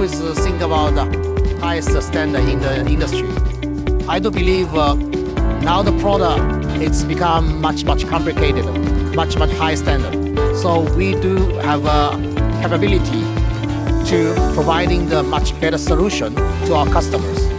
always think about the highest standard in the industry. I do believe now the product it's become much complicated, much high standard. So we do have a capability to providing the much better solution to our customers.